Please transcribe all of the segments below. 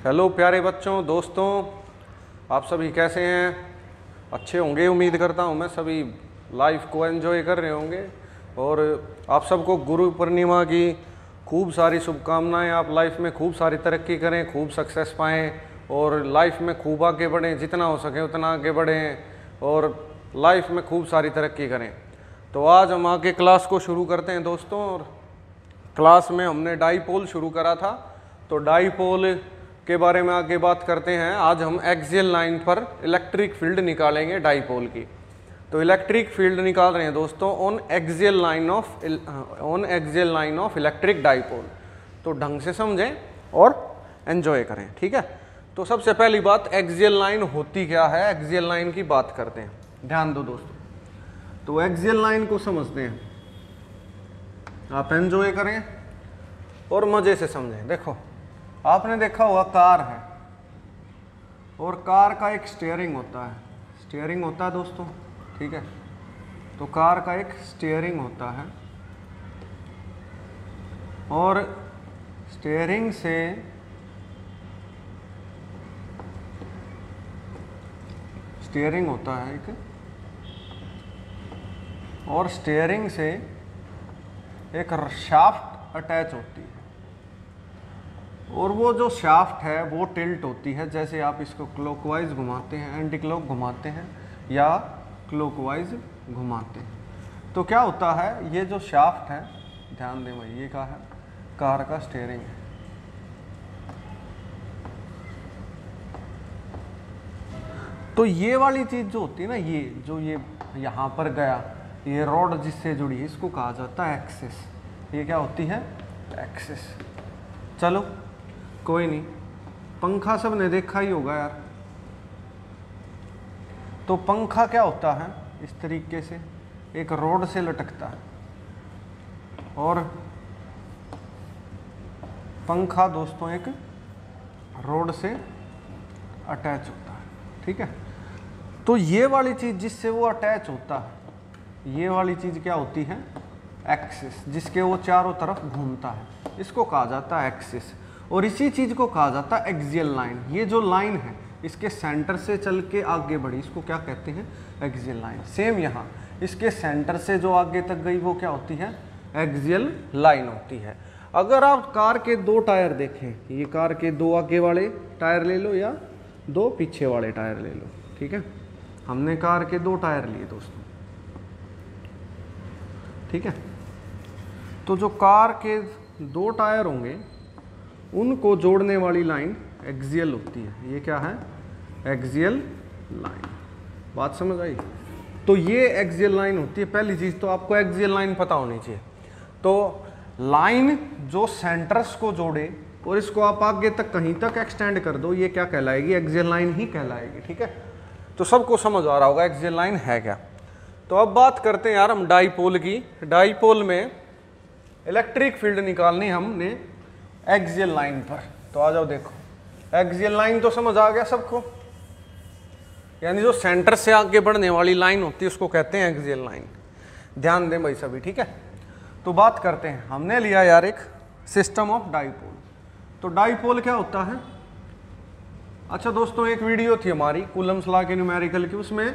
Hello प्यारे बच्चों, दोस्तों, आप सभी कैसे हैं? अच्छे होंगे, उम्मीद करता हूं। मैं सभी लाइफ को एंजॉय कर रहे होंगे और आप सबको गुरु पूर्णिमा की खूब सारी शुभकामनाएं। आप लाइफ में खूब सारी तरक्की करें, खूब सक्सेस पाएं और लाइफ में खूब आगे बढ़ें, जितना हो सके उतना आगे बढ़ें और लाइफ में खूब सारी तरक्की करें। तो आज हम आगे क्लास को शुरू करते हैं दोस्तों। और क्लास में हमने डाईपोल शुरू करा था, तो डाईपोल के बारे में आगे बात करते हैं। आज हम एक्सियल लाइन पर इलेक्ट्रिक फील्ड निकालेंगे डाईपोल की। तो इलेक्ट्रिक फील्ड निकाल रहे हैं दोस्तों on axial line of electric dipole. तो ढंग से समझें और एंजॉय करें, ठीक है। तो सबसे पहली बात, एक्सियल लाइन होती क्या है, एक्सियल लाइन की बात करते हैं। ध्यान दो दोस्तों, तो एक्सियल लाइन को समझते हैं, आप एंजॉय करें और मजे से समझें। देखो, आपने देखा होगा कार है और कार का एक स्टीयरिंग होता है, दोस्तों, ठीक है। तो कार का एक स्टीयरिंग होता है और स्टीयरिंग से होता है एक, और स्टीयरिंग से एक शाफ्ट अटैच होती है और वो जो शाफ्ट है वो टिल्ट होती है। जैसे आप इसको क्लॉकवाइज घुमाते हैं, एंटी क्लॉक घुमाते हैं या क्लॉकवाइज घुमाते हैं, तो क्या होता है, ये जो शाफ्ट है, ध्यान दें भाई, ये क्या है, कार का स्टीयरिंग है। तो ये वाली चीज़ जो होती है ना, ये जो ये यहाँ पर गया, ये रॉड जिससे जुड़ी है, इसको कहा जाता है एक्सिस। ये क्या होती है, एक्सिस। चलो कोई नहीं, पंखा सब ने देखा ही होगा यार। तो पंखा क्या होता है, इस तरीके से एक रॉड से लटकता है और पंखा दोस्तों एक रॉड से अटैच होता है, ठीक है। तो ये वाली चीज़ जिससे वो अटैच होता है, ये वाली चीज़ क्या होती है, एक्सिस, जिसके वो चारों तरफ घूमता है, इसको कहा जाता है एक्सिस। और इसी चीज़ को कहा जाता है एक्सियल लाइन। ये जो लाइन है इसके सेंटर से चल के आगे बढ़ी, इसको क्या कहते हैं, एक्सियल लाइन। सेम यहाँ इसके सेंटर से जो आगे तक गई वो क्या होती है, एक्सियल लाइन होती है। अगर आप कार के दो टायर देखें, ये कार के दो आगे वाले टायर ले लो या दो पीछे वाले टायर ले लो, ठीक है। हमने कार के दो टायर लिए दोस्तों, ठीक है। तो जो कार के दो टायर होंगे उनको जोड़ने वाली लाइन एक्सियल होती है। ये क्या है, एक्सियल लाइन। बात समझ आई? तो ये एक्सियल लाइन होती है। पहली चीज़ तो आपको एक्सियल लाइन पता होनी चाहिए। तो लाइन जो सेंटर्स को जोड़े और इसको आप आगे तक कहीं तक एक्सटेंड कर दो, ये क्या कहलाएगी, एक्सियल लाइन ही कहलाएगी, ठीक है। तो सबको समझ आ रहा होगा एक्सियल लाइन है क्या। तो अब बात करते हैं यार हम डाईपोल की। डाईपोल में इलेक्ट्रिक फील्ड निकालनी हमने एक्सियल लाइन पर। तो आ जाओ, देखो, एक्सियल लाइन तो समझ आ गया सबको, यानी जो सेंटर से आगे बढ़ने वाली लाइन होती है उसको कहते हैं एक्सियल लाइन। ध्यान दें भाई सभी, ठीक है। तो बात करते हैं, हमने लिया यार एक सिस्टम ऑफ डाईपोल। तो डाईपोल क्या होता है, अच्छा दोस्तों, एक वीडियो थी हमारी कूलम्स लॉ के न्यूमेरिकल की, उसमें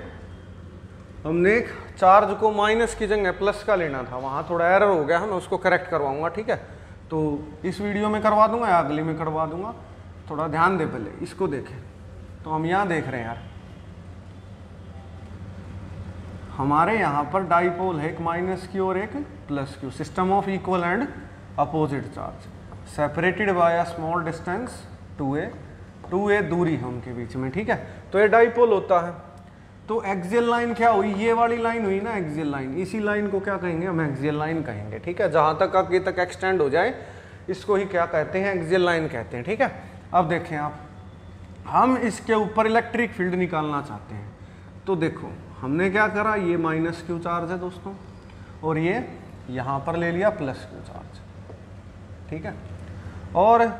हमने एक चार्ज को माइनस की जगह प्लस का लेना था, वहाँ थोड़ा एरर हो गया है, मैं उसको करेक्ट करवाऊंगा, ठीक है। तो इस वीडियो में करवा दूंगा या अगली में करवा दूंगा, थोड़ा ध्यान दे, पहले इसको देखें। तो हम यहाँ देख रहे हैं यार, हमारे यहाँ पर डाईपोल है, एक माइनस क्यू और एक plus Q, system of equal and opposite charge, separated by a small distance 2a दूरी है उनके बीच में, ठीक है। तो ये डाईपोल होता है। तो एक्सियल लाइन क्या हुई, ये वाली लाइन हुई ना एक्सियल लाइन, इसी लाइन को क्या कहेंगे, हम एक्सियल लाइन कहेंगे, ठीक है। जहाँ तक आगे तक एक्सटेंड हो जाए इसको ही क्या कहते हैं, एक्सियल लाइन कहते हैं, ठीक है। अब देखें आप, हम इसके ऊपर इलेक्ट्रिक फील्ड निकालना चाहते हैं। तो देखो हमने क्या करा, ये माइनस क्यू चार्ज है दोस्तों और ये यहाँ पर ले लिया प्लस क्यू चार्ज, ठीक है। और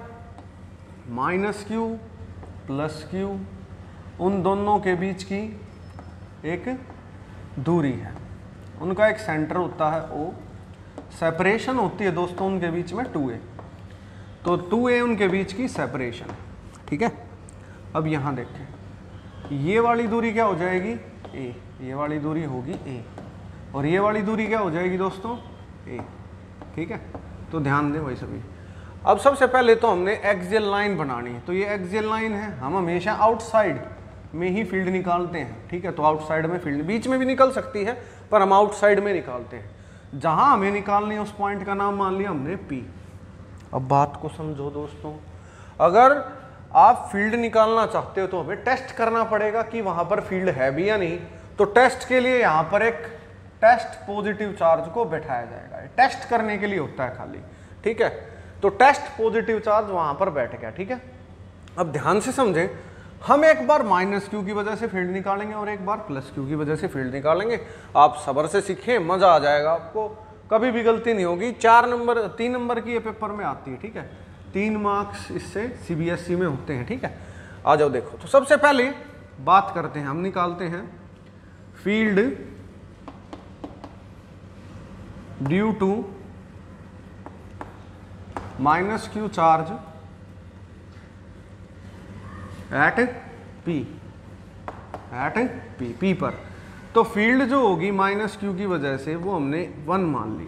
माइनस क्यू प्लस क्यू, उन दोनों के बीच की एक दूरी है, उनका एक सेंटर होता है O, सेपरेशन होती है दोस्तों उनके बीच में 2a। तो 2a उनके बीच की सेपरेशन, ठीक है। अब यहाँ देखें, ये वाली दूरी क्या हो जाएगी ए, ये वाली दूरी होगी ए, और ये वाली दूरी क्या हो जाएगी दोस्तों ए, ठीक है। तो ध्यान दें भाई सभी। अब सबसे पहले तो हमने एक्सियल लाइन बनानी है, तो ये एक्सियल लाइन है, हम हमेशा आउटसाइड में ही फील्ड निकालते हैं, ठीक है। तो आउटसाइड में फील्ड बीच में भी निकल सकती है, पर हम आउटसाइड में निकालते हैं। जहां हमें निकालनी है उस पॉइंट का नाम मान लिया हमने P। अब बात को समझो दोस्तों, अगर आप फील्ड निकालना चाहते हो तो हमें टेस्ट करना पड़ेगा कि वहां पर फील्ड है भी या नहीं। तो टेस्ट के लिए यहां पर एक टेस्ट पॉजिटिव चार्ज को बैठाया जाएगा, टेस्ट करने के लिए होता है खाली, ठीक है। तो टेस्ट पॉजिटिव चार्ज वहां पर बैठ गया, ठीक है। अब ध्यान से समझें, हम एक बार माइनस क्यू की वजह से फील्ड निकालेंगे और एक बार प्लस क्यू की वजह से फील्ड निकालेंगे। आप सब्र से सीखें, मजा आ जाएगा आपको, कभी भी गलती नहीं होगी। 3 नंबर की ये पेपर में आती है, ठीक है। 3 मार्क्स इससे CBSE में होते हैं, ठीक है। आ जाओ देखो, तो सबसे पहले बात करते हैं, हम निकालते हैं field due to minus Q charge at P पर। तो फील्ड जो होगी माइनस क्यू की वजह से वो हमने 1 मान ली,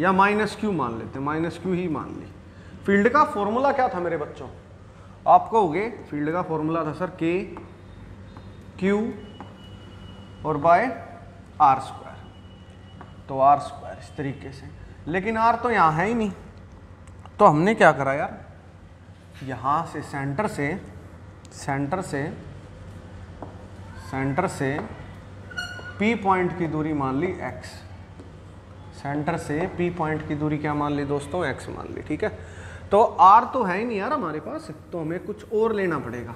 या माइनस क्यू मान लेते, माइनस क्यू ही मान ली। फील्ड का फॉर्मूला क्या था मेरे बच्चों, आप कहोगे फील्ड का फॉर्मूला था सर K Q और बाय R²। तो R² इस तरीके से, लेकिन R तो यहाँ है ही नहीं। तो हमने क्या करा यार, यहाँ से सेंटर से P पॉइंट की दूरी मान ली x, सेंटर से P पॉइंट की दूरी क्या मान ली दोस्तों, x मान ली, ठीक है। तो R तो है ही नहीं यार हमारे पास, तो हमें कुछ और लेना पड़ेगा।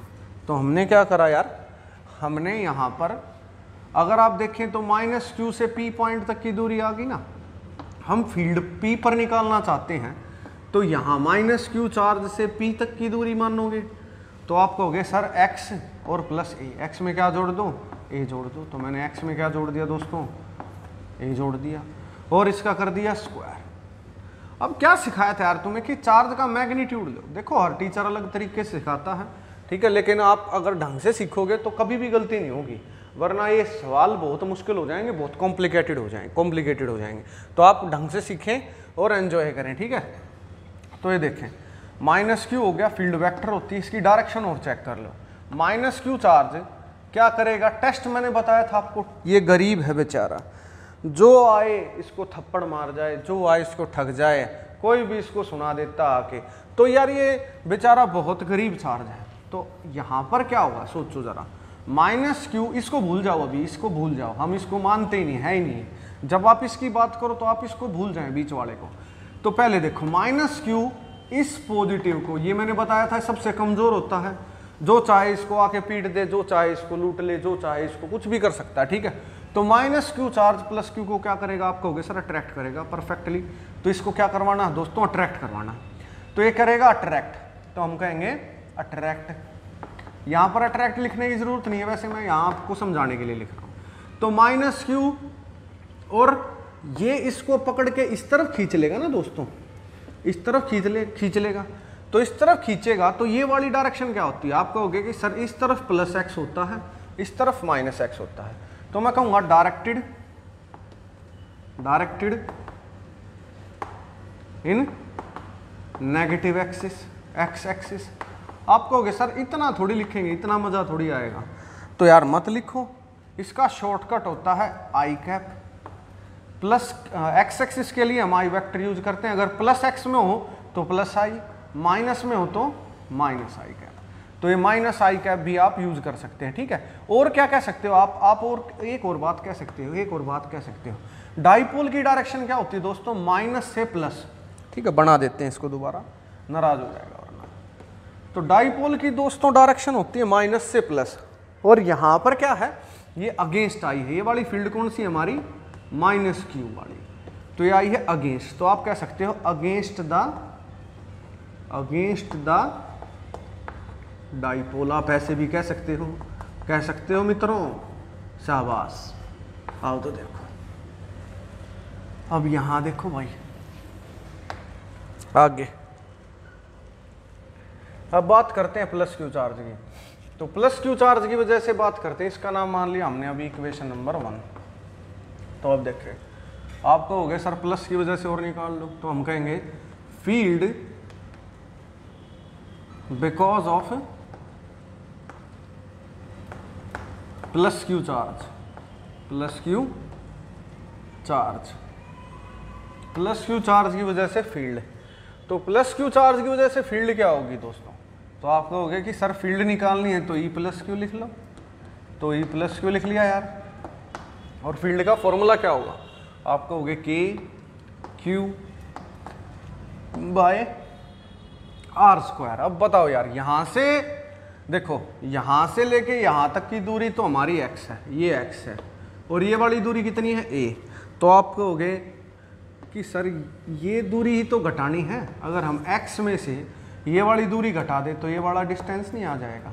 तो हमने क्या करा यार, हमने यहाँ पर अगर आप देखें तो माइनस क्यू से P पॉइंट तक की दूरी आ गई ना, हम फील्ड P पर निकालना चाहते हैं। तो यहाँ माइनस क्यू चार्ज से P तक की दूरी मानोगे, तो आप कहोगे सर x और प्लस a, x में क्या जोड़ दो, a जोड़ दो। तो मैंने x में क्या जोड़ दिया दोस्तों, a जोड़ दिया, और इसका कर दिया स्क्वायर। अब क्या सिखाया था यार तुम्हें कि चार्ज का मैग्नीट्यूड लो। देखो हर टीचर अलग तरीके से सिखाता है, ठीक है, लेकिन आप अगर ढंग से सीखोगे तो कभी भी गलती नहीं होगी, वरना ये सवाल बहुत मुश्किल हो जाएंगे, बहुत कॉम्प्लिकेटेड हो जाएंगे। तो आप ढंग से सीखें और एंजॉय करें, ठीक है। तो ये देखें, माइनस क्यू हो गया, फील्ड वेक्टर होती है, इसकी डायरेक्शन और चेक कर लो। माइनस क्यू चार्ज क्या करेगा, टेस्ट मैंने बताया था आपको, ये गरीब है बेचारा, जो आए इसको थप्पड़ मार जाए, जो आए इसको ठग जाए, कोई भी इसको सुना देता आके। तो यार ये बेचारा बहुत गरीब चार्ज है। तो यहाँ पर क्या होगा सोचो जरा, माइनस क्यू, इसको भूल जाओ, अभी इसको भूल जाओ, हम इसको मानते ही नहीं, है ही नहीं। जब आप इसकी बात करो तो आप इसको भूल जाएं, बीच वाले को। तो पहले देखो माइनस क्यू इस पॉजिटिव को, ये मैंने बताया था सबसे कमजोर होता है, जो चाहे इसको आके पीट दे, जो चाहे इसको लूट ले, जो चाहे इसको कुछ भी कर सकता है, ठीक है। तो minus Q charge plus Q को क्या करेगा, आप कहोगे सर अट्रैक्ट करेगा, परफेक्टली। तो इसको क्या करवाना है दोस्तों, अट्रैक्ट करवाना। तो ये करेगा अट्रैक्ट, तो हम कहेंगे अट्रैक्ट। यहाँ पर अट्रैक्ट लिखने की जरूरत नहीं है, वैसे मैं यहाँ आपको समझाने के लिए लिख रहा हूँ। तो माइनस क्यू, और ये इसको पकड़ के इस तरफ खींच लेगा ना दोस्तों, इस तरफ खींच लेगा। तो इस तरफ खींचेगा तो ये वाली डायरेक्शन क्या होती है, आप कहोगे कि सर इस तरफ प्लस x होता है, इस तरफ माइनस x होता है। तो मैं कहूँगा directed in negative axis, x axis. आप कहोगे सर इतना थोड़ी लिखेंगे, इतना मज़ा थोड़ी आएगा। तो यार मत लिखो, इसका शॉर्टकट होता है आई कैप। प्लस x एक्सिस के लिए हम आई वेक्टर यूज करते हैं, अगर प्लस x में हो तो प्लस आई, माइनस में हो तो माइनस आई कैप। तो ये माइनस आई कैप भी आप यूज कर सकते हैं, ठीक है। और क्या कह सकते हो आप और एक और बात कह सकते हो, डाइपोल की डायरेक्शन क्या होती है दोस्तों, माइनस से प्लस, ठीक है। बना देते हैं इसको दोबारा, नाराज हो जाएगा वरना। तो डाइपोल की दोस्तों डायरेक्शन होती है माइनस से प्लस, और यहाँ पर क्या है, ये अगेंस्ट आई है। ये वाली फील्ड कौन सी है हमारी, माइनस क्यू वाली, तो ये आई है अगेंस्ट। तो आप कह सकते हो अगेंस्ट द डाइपोल, आप ऐसे भी कह सकते हो मित्रों, शाबाश। आओ तो देखो, अब यहां देखो भाई, आगे अब बात करते हैं प्लस क्यू चार्ज की। तो प्लस क्यू चार्ज की वजह से बात करते हैं, इसका नाम मान लिया हमने अभी इक्वेशन नंबर 1। तो अब देखें, आप कहोगे सर प्लस की वजह से और निकाल लो, तो हम कहेंगे field because of plus Q charge, plus Q charge, plus Q charge की वजह से फील्ड। तो प्लस क्यू चार्ज की वजह से फील्ड क्या होगी दोस्तों? तो आप कहोगे कि सर फील्ड निकालनी है तो ई प्लस क्यू लिख लो, तो ई प्लस क्यू लिख लिया यार। और फील्ड का फॉर्मूला क्या होगा? आप कहोगे के क्यू बाय आर स्क्वायर। अब बताओ यार, यहां से देखो, यहां से लेके यहां तक की दूरी तो हमारी x है, ये x है, और ये वाली दूरी कितनी है a। तो आप कहोगे कि सर ये दूरी ही तो घटानी है, अगर हम x में से ये वाली दूरी घटा दे तो ये वाला डिस्टेंस नहीं आ जाएगा?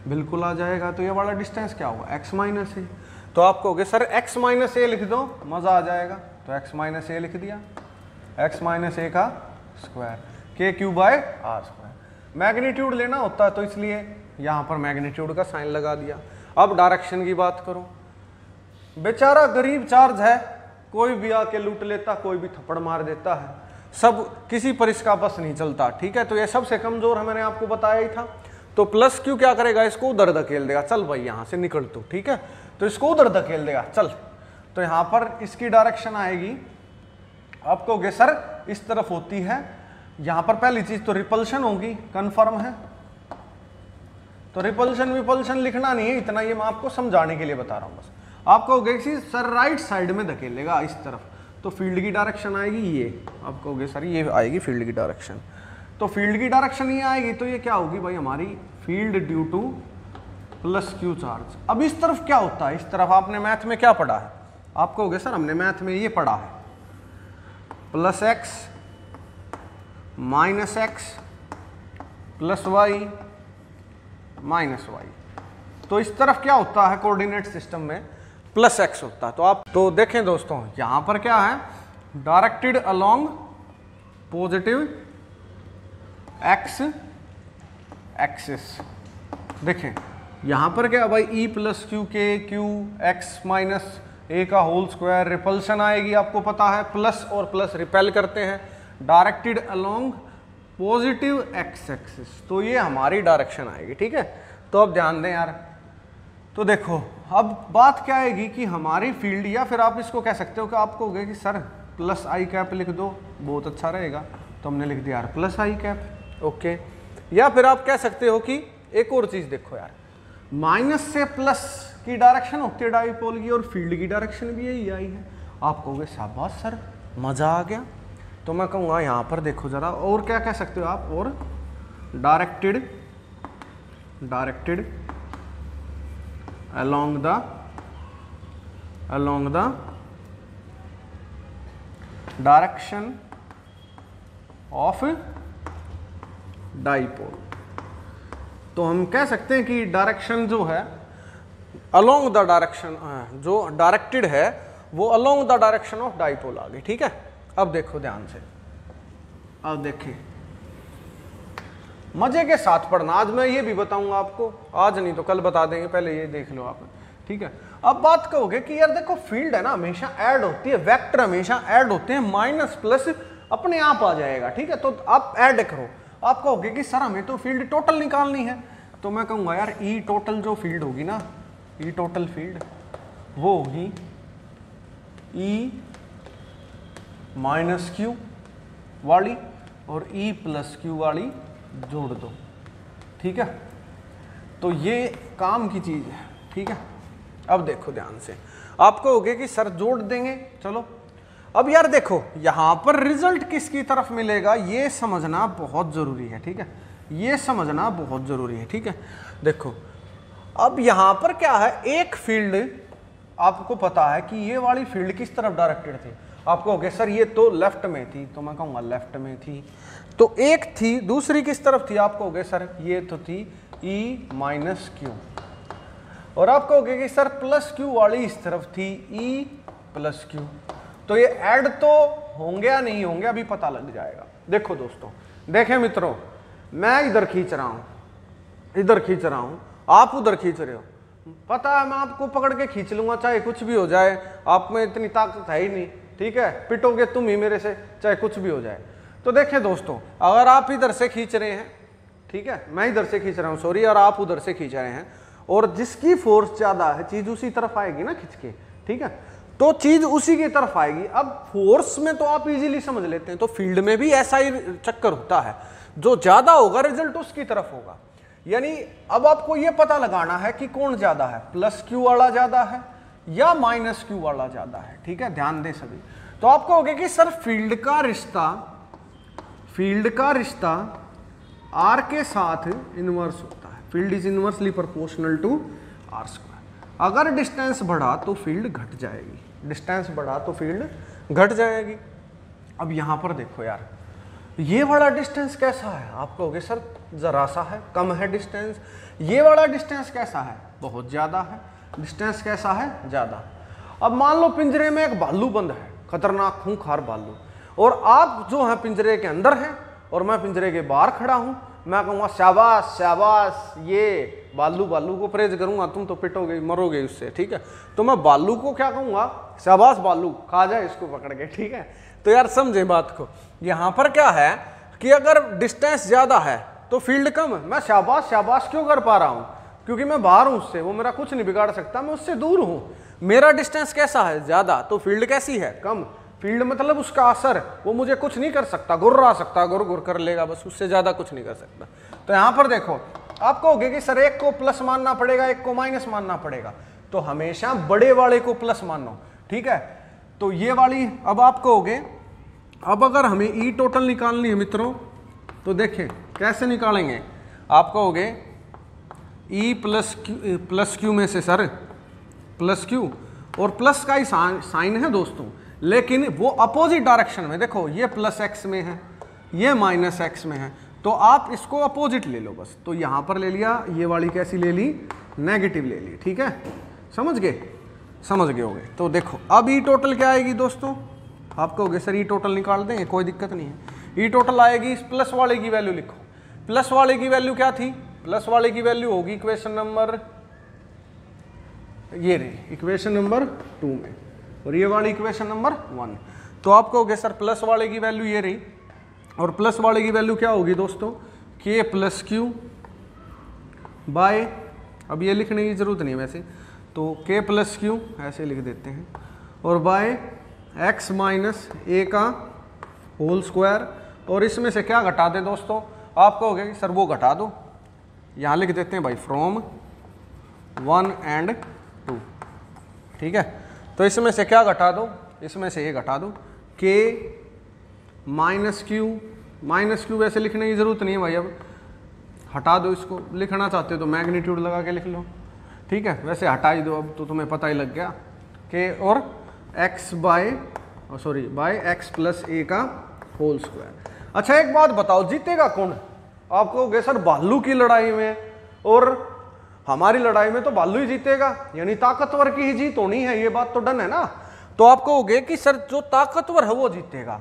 बिल्कुल आ जाएगा। तो ये वाला डिस्टेंस क्या होगा? x माइनस ए। तो आप कहोगे सर x माइनस ए लिख दो, मज़ा आ जाएगा। तो x माइनस ए लिख दिया, x माइनस ए का square, K Q by R square. Magnitude लेना होता है तो इसलिए यहाँ पर मैग्नीट्यूड का साइन लगा दिया। अब डायरेक्शन की बात करो, बेचारा गरीब चार्ज है, कोई भी आके लूट लेता, कोई भी थप्पड़ मार देता है, सब किसी पर इसका बस नहीं चलता, ठीक है। तो ये सबसे कमजोर है, मैंने आपको बताया ही था। तो प्लस क्यू क्या करेगा? इसको उधर धकेल देगा, चल भाई यहाँ से निकल तू, ठीक है। तो इसको उधर धकेल देगा, चल। तो यहाँ पर इसकी डायरेक्शन आएगी, आप कहोगे सर इस तरफ होती है। यहाँ पर पहली चीज तो रिपल्शन होगी, कन्फर्म है। तो रिपल्शन विपल्शन लिखना नहीं है इतना, ये मैं आपको समझाने के लिए बता रहा हूँ बस। आप कहोगे कि सर राइट साइड में धकेलेगा इस तरफ, तो फील्ड की डायरेक्शन आएगी ये। आप कहोगे सर ये आएगी फील्ड की डायरेक्शन, तो फील्ड की डायरेक्शन ये आएगी, तो ये क्या होगी भाई? हमारी field due two plus Q charge. अब इस तरफ क्या होता है? इस तरफ आपने मैथ में क्या पढ़ा है? आप कहोगे सर हमने मैथ में ये पढ़ा है, plus X minus X plus Y minus Y. तो इस तरफ क्या होता है? कोऑर्डिनेट सिस्टम में प्लस एक्स होता है। तो आप तो देखें दोस्तों, यहां पर क्या है? Directed along positive x axis. देखें यहां पर क्या भाई? ई प्लस क्यू के क्यू एक्स माइनस ए का होल स्क्वायर। रिपल्शन आएगी, आपको पता है, प्लस और प्लस रिपेल करते हैं। Directed along positive x axis, तो ये हमारी डायरेक्शन आएगी, ठीक है। तो अब ध्यान दें यार, तो देखो अब बात क्या आएगी कि हमारी फील्ड, या फिर आप इसको कह सकते हो कि आप कहोगे कि सर प्लस आई कैप लिख दो, बहुत अच्छा रहेगा। तो हमने लिख दिया यार प्लस आई कैप, ओके। या फिर आप कह सकते हो कि एक और चीज देखो यार, माइनस से प्लस की डायरेक्शन होती है डाइपोल की, और फील्ड की डायरेक्शन भी यही आई है। आप कहोगे शाबाश सर, मजा आ गया। तो मैं कहूँगा यहाँ पर देखो जरा, और क्या कह सकते हो आप? और directed along the direction of dipole। तो हम कह सकते हैं कि डायरेक्शन जो है along द डायरेक्शन, जो डायरेक्टेड है वो along the direction of dipole आ गई, ठीक है। अब देखो ध्यान से, अब देखिए मजे के साथ पढ़ना। आज मैं ये भी बताऊंगा आपको, आज नहीं तो कल बता देंगे, पहले ये देख लो आप, ठीक है। अब बात कहोगे कि यार देखो फील्ड है ना हमेशा ऐड होती है, वेक्टर हमेशा ऐड होते हैं, माइनस प्लस अपने आप आ जाएगा, ठीक है। तो आप ऐड करो। आप कहोगे कि सर हमें तो फील्ड टोटल निकालनी है, तो मैं कहूँगा यार ई टोटल जो फील्ड होगी ना, ई टोटल फील्ड वो होगी ई माइनस क्यू वाली और ई प्लस क्यू वाली जोड़ दो, ठीक है। तो ये काम की चीज है, ठीक है। अब देखो ध्यान से, आप कहोगे कि सर जोड़ देंगे, चलो। अब यार देखो यहां पर रिजल्ट किसकी तरफ मिलेगा ये समझना बहुत जरूरी है, ठीक है। ये समझना बहुत जरूरी है, ठीक है। देखो अब यहां पर क्या है, एक फील्ड आपको पता है कि ये वाली फील्ड किस तरफ डायरेक्टेड थी। आप कहोगे सर ये तो लेफ्ट में थी, तो मैं कहूँगा लेफ्ट में थी। तो एक थी, दूसरी किस तरफ थी? आप कहोगे सर ये तो थी E माइनस क्यू, और आप कहोगे कि सर प्लस क्यू वाली इस तरफ थी E प्लस क्यू। तो ये ऐड तो होंगे या नहीं होंगे अभी पता लग जाएगा। देखो दोस्तों, देखें मित्रों, मैं इधर खींच रहा हूं, इधर खींच रहा हूं, आप उधर खींच रहे हो, पता है मैं आपको पकड़ के खींच लूंगा चाहे कुछ भी हो जाए, आप में इतनी ताकत है ही नहीं, ठीक है, पिटोगे तुम ही मेरे से चाहे कुछ भी हो जाए। तो देखिए दोस्तों, अगर आप इधर से खींच रहे हैं, ठीक है, मैं इधर से खींच रहा हूं सॉरी, और आप उधर से खींच रहे हैं, और जिसकी फोर्स ज्यादा है चीज उसी तरफ आएगी ना खींच के, ठीक है, तो चीज उसी की तरफ आएगी। अब फोर्स में तो आप इजीली समझ लेते हैं, तो फील्ड में भी ऐसा ही चक्कर होता है, जो ज्यादा होगा रिजल्ट उसकी तरफ होगा। यानी अब आपको यह पता लगाना है कि कौन ज्यादा है, प्लस क्यू वाला ज्यादा है या माइनस क्यू वाला ज्यादा है, ठीक है, ध्यान दें सभी। तो आपको होगा कि सर फील्ड का रिश्ता आर के साथ इनवर्स होता है, field is inversely proportional to R square. अगर डिस्टेंस बढ़ा तो फील्ड घट जाएगी, डिस्टेंस बढ़ा तो फील्ड घट जाएगी। अब यहां पर देखो यार, ये वाला डिस्टेंस कैसा है, आप कहोगे सर जरा सा है, कम है डिस्टेंस। ये वाला डिस्टेंस कैसा है, बहुत ज्यादा है। डिस्टेंस कैसा है, ज्यादा। अब मान लो पिंजरे में एक भालू बंद है, खतरनाक खूंखार भालू, और आप जो है पिंजरे के अंदर हैं और मैं पिंजरे के बाहर खड़ा हूं। मैं कहूंगा शाबाश शाबाश, ये भालू को प्रेज करूंगा, तुम तो पिटोगे मरोगे उससे, ठीक है। तो मैं भालू को क्या कहूंगा, शाबाश भालू, खा जाए इसको पकड़ के, ठीक है। तो यार समझे बात को, यहां पर क्या है कि अगर डिस्टेंस ज्यादा है तो फील्ड कम है। मैं शाबाश शाबाश क्यों कर पा रहा हूं, क्योंकि मैं बाहर हूं उससे, वो मेरा कुछ नहीं बिगाड़ सकता, मैं उससे दूर हूं। मेरा डिस्टेंस कैसा है, ज्यादा, तो फील्ड कैसी है, कम। फील्ड मतलब उसका असर, वो मुझे कुछ नहीं कर सकता, गुर्रा सकता, गुर कर लेगा बस, उससे ज्यादा कुछ नहीं कर सकता। तो यहां पर देखो, आप कहोगे कि सर एक को प्लस मानना पड़ेगा, एक को माइनस मानना पड़ेगा, तो हमेशा बड़े वाले को प्लस मानो, ठीक है। तो ये वाली, अब आप कहोगे, अब अगर हमें ई टोटल निकालनी है मित्रों, तो देखें कैसे निकालेंगे। आप कहोगे ई प्लस क्यू में से सर प्लस क्यू, और प्लस का ही साइन है दोस्तों, लेकिन वो अपोजिट डायरेक्शन में, देखो ये प्लस एक्स में है, ये माइनस एक्स में है, तो आप इसको अपोजिट ले लो बस। तो यहां पर ले लिया, ये वाली कैसी ले ली, नेगेटिव ले ली, ठीक है, समझ गए होगे। तो देखो अब ई टोटल क्या आएगी दोस्तों, आप कहोगे सर ई टोटल निकाल देंगे, कोई दिक्कत नहीं है। ई टोटल आएगी, इस प्लस वाले की वैल्यू लिखो। प्लस वाले की वैल्यू क्या थी, प्लस वाले की वैल्यू होगी इक्वेशन नंबर, ये रही इक्वेशन नंबर 2 में, और ये वाली इक्वेशन नंबर 1। तो आप कहोगे सर प्लस वाले की वैल्यू ये रही, और प्लस वाले की वैल्यू क्या होगी दोस्तों, के प्लस क्यू बाय, अब ये लिखने की जरूरत नहीं है वैसे, तो के प्लस क्यू ऐसे लिख देते हैं, और बाय एक्स माइनस ए का होल स्क्वायर। और इसमें से क्या घटा दे दोस्तों, आप कहोगे कि सर वो घटा दो, यहाँ लिख देते हैं भाई फ्रॉम 1 and 2, ठीक है। तो इसमें से क्या घटा दो, इसमें से ये घटा दो, के माइनस क्यू वैसे लिखने की जरूरत नहीं है भाई, अब हटा दो इसको, लिखना चाहते हो तो मैग्नीट्यूड लगा के लिख लो, ठीक है, वैसे हटा ही दो, अब तो तुम्हें पता ही लग गया, के और x bye x plus A का होल स्क्वायर। अच्छा एक बात बताओ, जीतेगा कौन, आप कहोगे सर भालू की लड़ाई में और हमारी लड़ाई में तो भालू ही जीतेगा, यानी ताकतवर की ही जीत होनी है, ये बात तो डन है ना। तो आप कहोगे कि सर जो ताकतवर है वो जीतेगा।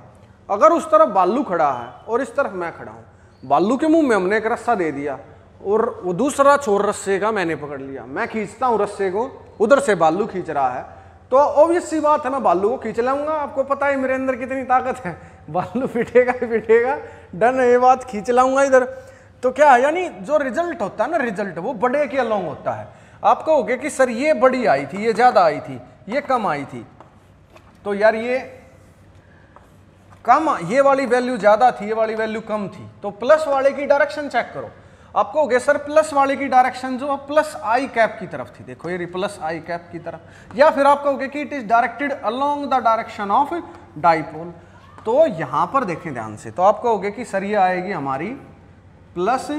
अगर उस तरफ भालू खड़ा है और इस तरफ मैं खड़ा हूं, भालू के मुंह में हमने एक रस्सा दे दिया और वो दूसरा छोर रस्से का मैंने पकड़ लिया, मैं खींचता हूं रस्से को, उधर से भालू खींच रहा है, तो ऑब्वियस सी बात है मैं भालू को खींच लाऊंगा। आपको पता है मेरे अंदर कितनी ताकत है, भालू पिटेगा ही पिटेगा, डन है ये बात, खींच लाऊंगा इधर। तो क्या है, यानी जो रिजल्ट होता है ना, रिजल्ट वो बड़े के अलोंग होता है। आप कहोगे कि सर ये बड़ी आई थी, ये ज्यादा आई थी, ये कम आई थी, तो यार ये कम, ये वाली वैल्यू ज्यादा थी, ये वाली वैल्यू कम थी, तो प्लस वाले की डायरेक्शन चेक करो। आप कहोगे सर प्लस वाले की डायरेक्शन जो प्लस आई कैप की तरफ थी, देखो ये प्लस आई कैप की तरफ, या फिर आप कहोगे कि it is directed along the direction of dipole. तो यहां पर देखें ध्यान से, तो आप कहोगे कि सर ये आएगी हमारी प्लस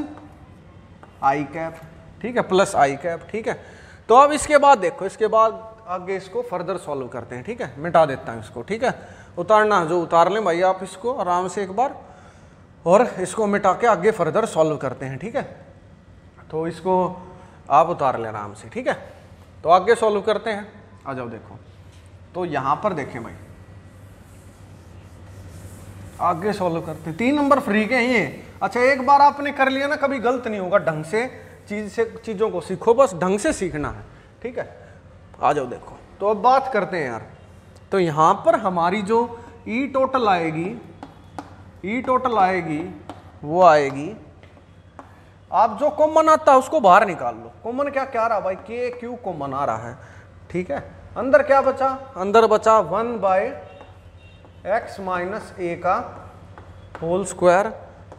आई कैप, ठीक है, प्लस आई कैप, ठीक है। तो अब इसके बाद देखो, इसके बाद आगे इसको फर्दर सॉल्व करते हैं, ठीक है, मिटा देता हूं इसको, ठीक है, उतारना जो उतार लें भाई आप इसको आराम से एक बार, और इसको मिटा के आगे फर्दर सॉल्व करते हैं, ठीक है। तो इसको आप उतार लें आराम से, ठीक है, तो आगे सॉल्व करते हैं, आ जाओ देखो। तो यहां पर देखें भाई, आगे सॉल्व करते हैं, 3 नंबर फ्री के हैं ये, अच्छा एक बार आपने कर लिया ना, कभी गलत नहीं होगा, ढंग से चीज़ों को सीखो, बस ढंग से सीखना है, ठीक है। आ जाओ देखो, तो अब बात करते हैं यार। तो यहाँ पर हमारी जो ई टोटल आएगी वो आएगी, आप जो कॉमन आता है उसको बाहर निकाल लो। कॉमन क्या क्या रहा भाई, के क्यू कॉमन आ रहा है, ठीक है। अंदर क्या बचा, अंदर बचा 1/x माइनस ए का whole square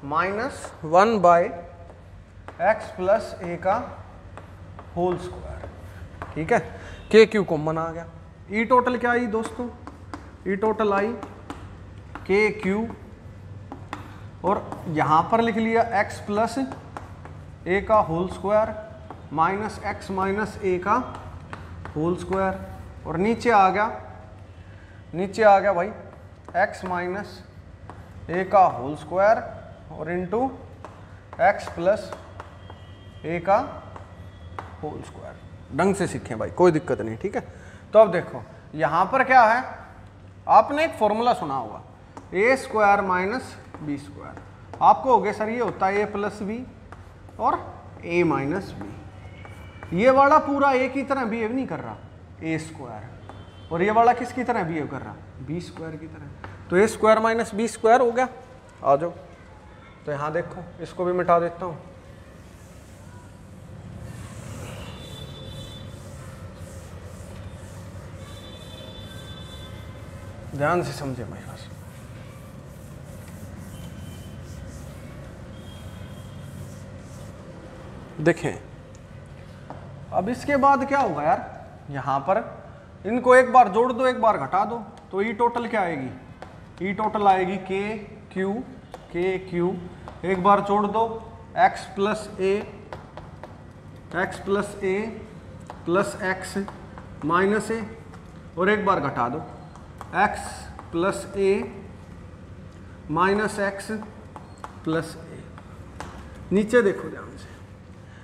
minus 1/x plus A का होल स्क्वायर, ठीक है। के क्यू कॉमन आ गया। ई टोटल क्या आई दोस्तों, ई टोटल आई के क्यू, और यहां पर लिख लिया x प्लस ए का whole square minus x minus A का होल स्क्वायर, और नीचे आ गया भाई x माइनस ए का होल स्क्वायर और इंटू x प्लस ए का होल स्क्वायर। ढंग से सीखें भाई, कोई दिक्कत नहीं, ठीक है। तो अब देखो यहां पर क्या है, आपने एक फॉर्मूला सुना होगा ए स्क्वायर माइनस बी स्क्वायर। आपको हो गया सर ये होता है ए प्लस बी और ए माइनस बी। ये वाला पूरा ए की तरह बिहेव नहीं कर रहा, ए स्क्वायर, और ये वाला किसकी तरह बिहेव कर रहा, बी स्क्वायर की तरह। तो ए स्क्वायर माइनस बी स्क्वायर हो गया। आ जाओ, तो यहाँ देखो इसको भी मिटा देता हूँ। ध्यान से समझे मेरे पास। देखें अब इसके बाद क्या होगा यार, यहां पर इनको एक बार जोड़ दो एक बार घटा दो, तो ई टोटल क्या आएगी, ई टोटल आएगी के क्यू, एक बार जोड़ दो x प्लस ए प्लस एक्स माइनस ए, और एक बार घटा दो x प्लस ए माइनस एक्स प्लस ए। नीचे देखो ध्यान से,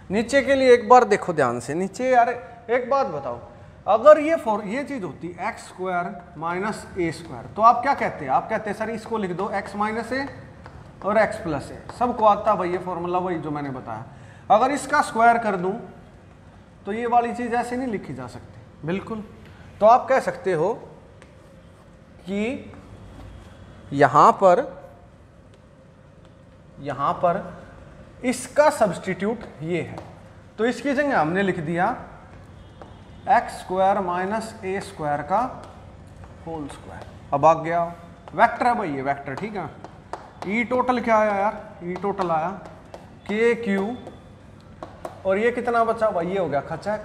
नीचे के लिए एक बार देखो ध्यान से नीचे। यार एक बात बताओ, अगर ये चीज होती x स्क्वायर माइनस ए स्क्वायर, तो आप क्या कहते हैं, आप कहते हैं सर इसको लिख दो x माइनस ए और x प्लस ए। सबको आता भाई ये फॉर्मूला, वही जो मैंने बताया। अगर इसका स्क्वायर कर दूं तो ये वाली चीज ऐसे नहीं लिखी जा सकती, बिल्कुल। तो आप कह सकते हो कि यहां पर इसका सब्स्टिट्यूट ये है, तो इसकी जगह हमने लिख दिया x स्क्वायर माइनस ए स्क्वायर का होल स्क्वायर। अब आ गया वेक्टर है भाई, ये वेक्टर, ठीक है। ई टोटल क्या आया यार, ई टोटल आया के क्यू, और ये कितना बचा भाई, ये हो गया खचैक,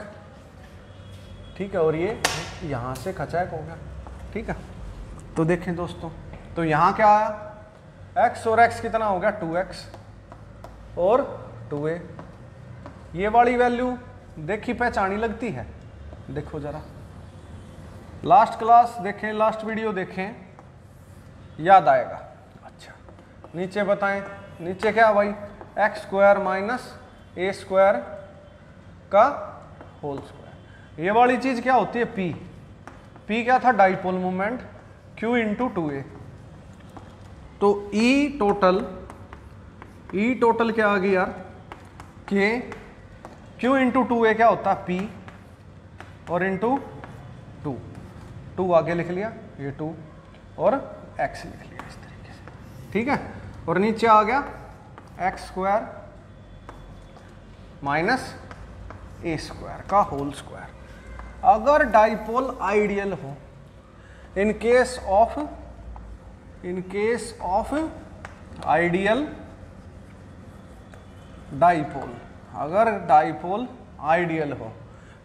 ठीक है, और ये यहां से खचैक हो गया, ठीक है। तो देखें दोस्तों, तो यहां क्या आया, x और x कितना हो गया 2x और 2a। ये वाली वैल्यू देखी पहचानी लगती है, देखो जरा लास्ट क्लास देखें, लास्ट वीडियो देखें, याद आएगा। अच्छा नीचे बताएं, नीचे क्या भाई, x स्क्वायर माइनस ए स्क्वायर का होल स्क्वायर। ये वाली चीज क्या होती है, p क्या था, dipole moment, q into 2a। तो ई टोटल क्या आ गई यार, के q इंटू 2a क्या होता है, p और इंटू 2 आगे लिख लिया, ये 2 और x लिख लिया इस तरीके से, ठीक है। और नीचे आ गया x स्क्वायर माइनस ए स्क्वायर का होल स्क्वायर। अगर डाइपोल आइडियल हो, in case of ideal dipole, अगर डाइपोल आइडियल हो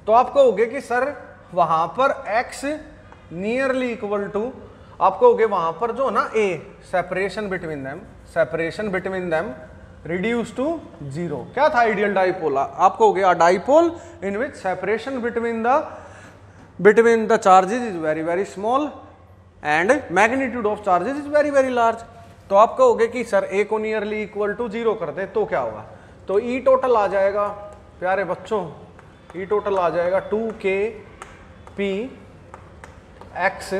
तो आप कहोगे कि सर वहां पर x नियरली इक्वल टू, आप कहोगे वहां पर जो ना a separation between them reduce to 0 क्या था, आइडियल डाइपोल। आप कहोगे a dipole in which separation between the charges is very very small and magnitude of charges is very very large. तो आप कहोगे कि सर a को नियरली इक्वल टू 0 कर दे तो क्या होगा, तो ई टोटल आ जाएगा प्यारे बच्चों, ई टोटल आ जाएगा 2kp x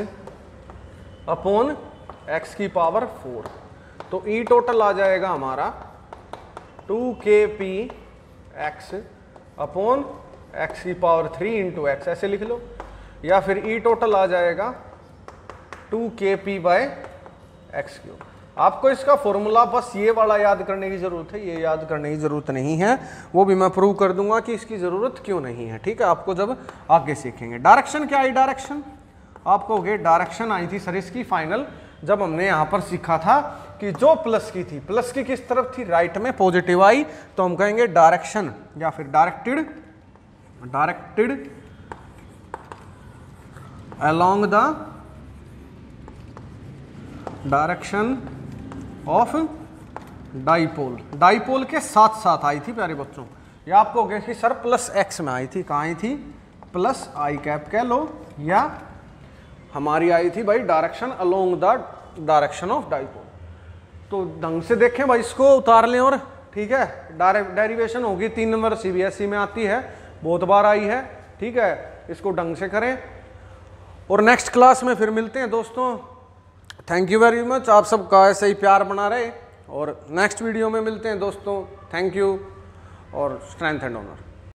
अपॉन x की पावर 4। तो ई टोटल आ जाएगा हमारा 2kp x अपॉन x की पावर 3 इंटू एक्स, ऐसे लिख लो। या फिर ई टोटल आ जाएगा 2kp बाय एक्स क्यूब। आपको इसका फॉर्मूला बस ये वाला याद करने की जरूरत है, ये याद करने की जरूरत नहीं है, वो भी मैं प्रूव कर दूंगा कि इसकी जरूरत क्यों नहीं है। ठीक है, आपको जब आगे सीखेंगे। डायरेक्शन क्या आई, डायरेक्शन आपको डायरेक्शन आई थी सर इसकी फाइनल, जब हमने यहां पर सीखा था कि जो प्लस की थी, प्लस की किस तरफ थी, राइट में पॉजिटिव आई, तो हम कहेंगे डायरेक्शन या फिर directed along the direction of dipole. Dipole के साथ साथ आई थी प्यारे बच्चों। ये आपको हो गया कि सर प्लस एक्स में आई थी, कहाँ आई थी, प्लस आई कैप कह लो, या हमारी आई थी भाई direction along the direction of dipole. तो ढंग से देखें भाई, इसको उतार लें और ठीक है, डायरेक्ट डेरिवेशन होगी 3 नंबर सीबीएसई में आती है, बहुत बार आई है। ठीक है, इसको ढंग से करें और नेक्स्ट क्लास में फिर मिलते हैं दोस्तों। थैंक यू वेरी मच, आप सबका ऐसे ही प्यार बना रहे और नेक्स्ट वीडियो में मिलते हैं दोस्तों। थैंक यू और स्ट्रेंथ एंड ऑनर।